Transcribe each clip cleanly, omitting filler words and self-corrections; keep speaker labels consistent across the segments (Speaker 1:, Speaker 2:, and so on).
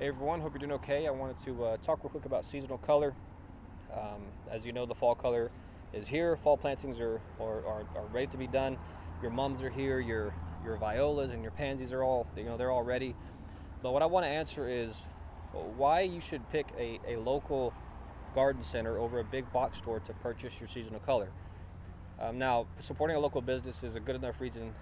Speaker 1: Hey everyone, hope you're doing okay. I wanted to talk real quick about seasonal color. As you know, the fall color is here. Fall plantings are ready to be done. Your mums are here. Your violas and your pansies are all they're all ready. But what I want to answer is why you should pick a local garden center over a big box store to purchase your seasonal color. Now, supporting a local business is a good enough reason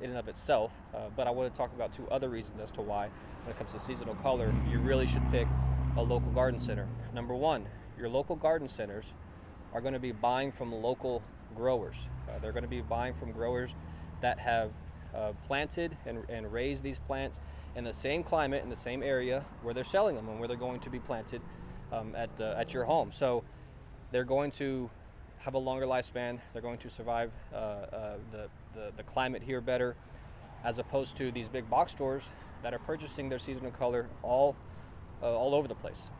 Speaker 1: in and of itself, but I want to talk about two other reasons as to why, when it comes to seasonal color, you really should pick a local garden center. Number one, your local garden centers are going to be buying from local growers. They're going to be buying from growers that have planted and raised these plants in the same climate, in the same area where they're selling them and where they're going to be planted at your home. So they're going to have a longer lifespan. They're going to survive the climate here better, as opposed to these big box stores that are purchasing their seasonal color all over the place.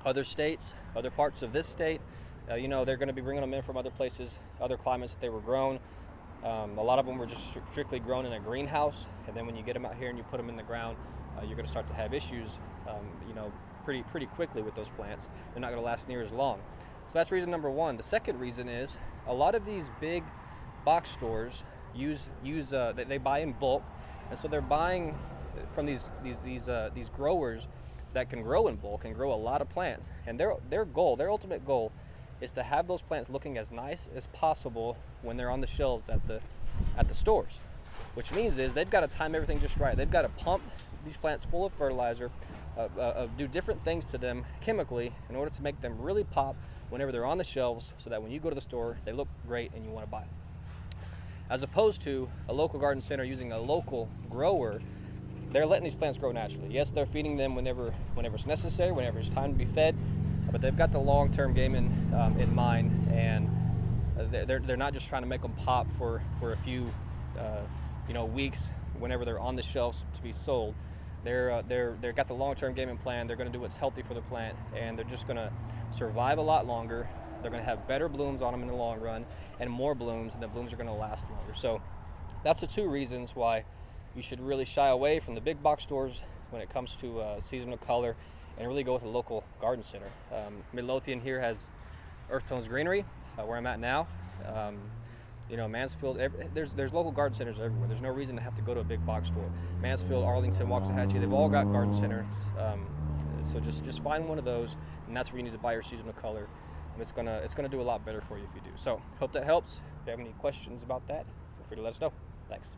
Speaker 1: Other states, other parts of this state, they're going to be bringing them in from other places, other climates that they were grown. A lot of them were just strictly grown in a greenhouse, and then when you get them out here and you put them in the ground, you're going to start to have issues, pretty quickly with those plants. They're not going to last near as long. So that's reason number one. The second reason is a lot of these big box stores they buy in bulk, and so they're buying from these growers that can grow in bulk and grow a lot of plants. And their ultimate goal, is to have those plants looking as nice as possible when they're on the shelves at the stores. Which means is they've got to time everything just right. They've got to pump these plants full of fertilizer, do different things to them chemically in order to make them really pop whenever they're on the shelves, so that when you go to the store, they look great and you want to buy them. As opposed to a local garden center using a local grower, they're letting these plants grow naturally. Yes, they're feeding them whenever it's necessary, whenever it's time to be fed, but they've got the long-term game in mind, and they're not just trying to make them pop for a few weeks whenever they're on the shelves to be sold. They've got the long-term game in plan. They're going to do what's healthy for the plant, and they're just going to survive a lot longer. They're going to have better blooms on them in the long run, and more blooms, and the blooms are going to last longer. So that's the two reasons why you should really shy away from the big box stores when it comes to seasonal color, and really go with a local garden center. Midlothian here has Earth Tones Greenery, where I'm at now. Mansfield, there's local garden centers everywhere. There's no reason to have to go to a big box store. Mansfield, Arlington, Waxahachie, they've all got garden centers. So just find one of those, and that's where you need to buy your seasonal color. And it's gonna do a lot better for you if you do. So hope that helps. If you have any questions about that, feel free to let us know. Thanks.